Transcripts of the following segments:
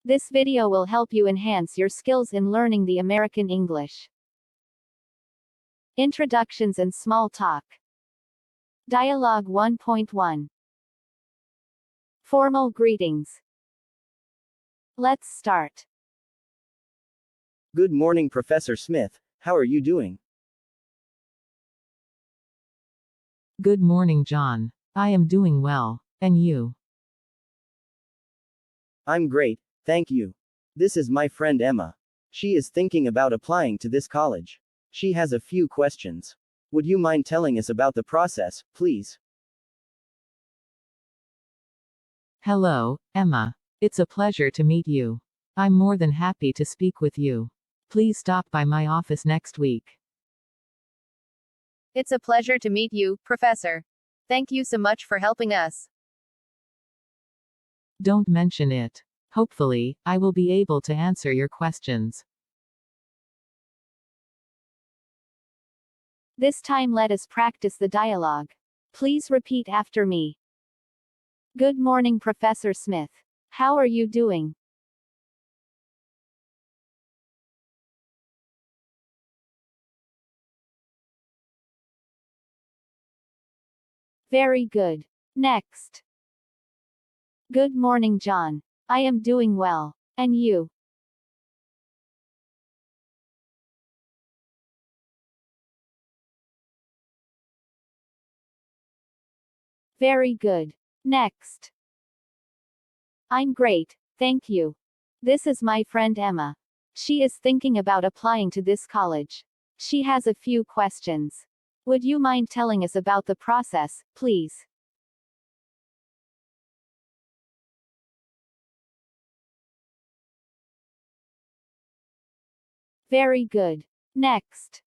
This video will help you enhance your skills in learning the American English. Introductions and small talk. Dialogue 1.1. Formal greetings. Let's start. Good morning, Professor Smith. How are you doing? Good morning, John. I am doing well. And you? I'm great, thank you. This is my friend Emma. She is thinking about applying to this college. She has a few questions. Would you mind telling us about the process, please? Hello, Emma. It's a pleasure to meet you. I'm more than happy to speak with you. Please stop by my office next week. It's a pleasure to meet you, Professor. Thank you so much for helping us. Don't mention it. Hopefully, I will be able to answer your questions. This time let us practice the dialogue. Please repeat after me. Good morning, Professor Smith. How are you doing? Very good. Next. Good morning, John. I am doing well. And you? Very good. Next. I'm great, thank you. This is my friend Emma. She is thinking about applying to this college. She has a few questions. Would you mind telling us about the process, please? Very good. Next.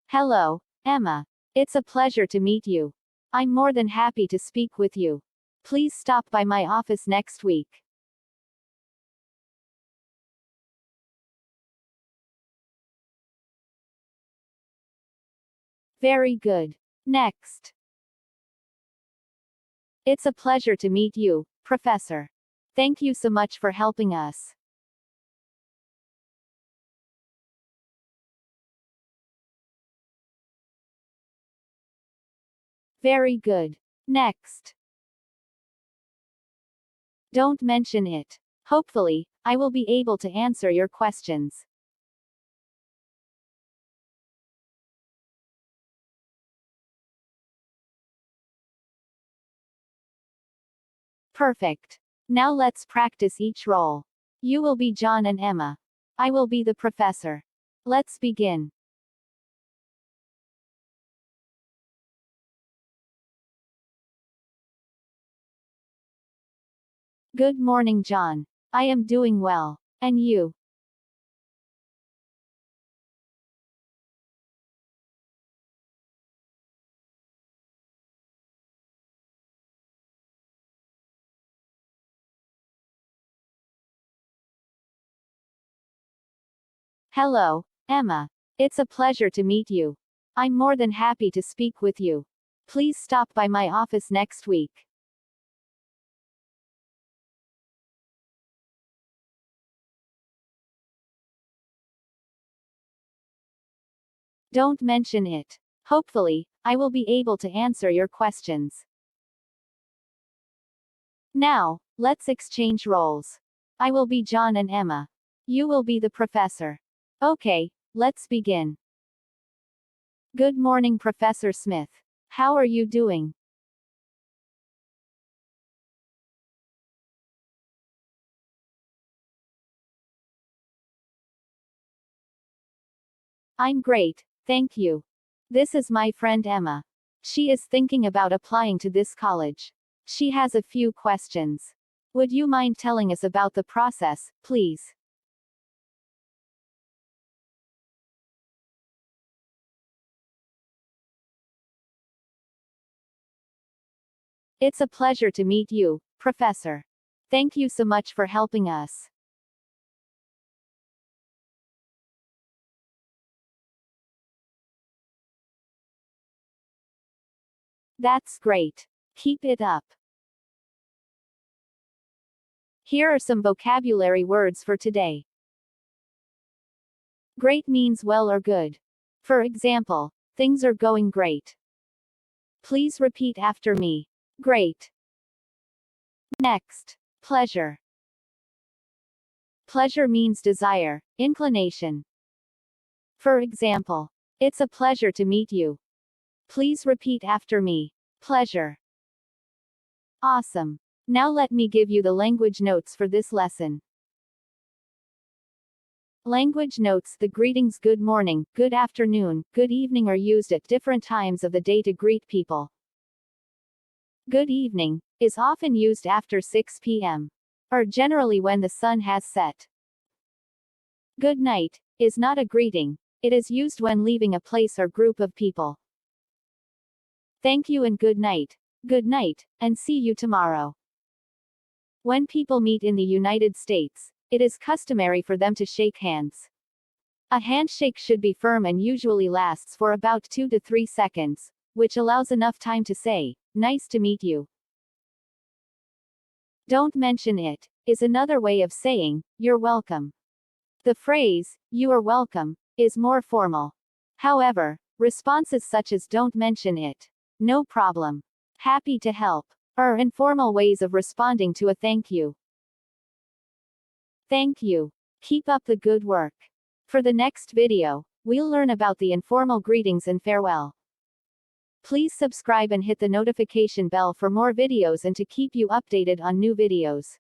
Hello, Emma. It's a pleasure to meet you. I'm more than happy to speak with you. Please stop by my office next week. Very good. Next. It's a pleasure to meet you, Professor. Thank you so much for helping us. Very good. Next. Don't mention it. Hopefully, I will be able to answer your questions. Perfect. Now let's practice each role. You will be John and Emma. I will be the professor. Let's begin. Good morning, John. I am doing well. And you? Hello, Emma. It's a pleasure to meet you. I'm more than happy to speak with you. Please stop by my office next week. Don't mention it. Hopefully, I will be able to answer your questions. Now, let's exchange roles. I will be John and Emma. You will be the professor. Okay, let's begin. Good morning, Professor Smith. How are you doing? I'm great, thank you. This is my friend Emma. She is thinking about applying to this college. She has a few questions. Would you mind telling us about the process, please? It's a pleasure to meet you, Professor. Thank you so much for helping us. That's great. Keep it up. Here are some vocabulary words for today. Great means well or good. For example, things are going great. Please repeat after me. Great. Next, pleasure. Pleasure means desire, inclination. For example, it's a pleasure to meet you. Please repeat after me. Pleasure. Awesome. Now let me give you the language notes for this lesson. Language notes: the greetings good morning, good afternoon, good evening are used at different times of the day to greet people. Good evening is often used after 6 p.m. or generally when the sun has set. Good night is not a greeting. It is used when leaving a place or group of people. Thank you and good night and see you tomorrow. When people meet in the United States, it is customary for them to shake hands. A handshake should be firm and usually lasts for about 2 to 3 seconds, which allows enough time to say, "Nice to meet you." Don't mention it is another way of saying, "You're welcome." The phrase, "You are welcome," is more formal. However, responses such as "Don't mention it," "No problem," "Happy to help," are informal ways of responding to a thank you. Thank you. Keep up the good work. For the next video, we'll learn about the informal greetings and farewell. Please subscribe and hit the notification bell for more videos and to keep you updated on new videos.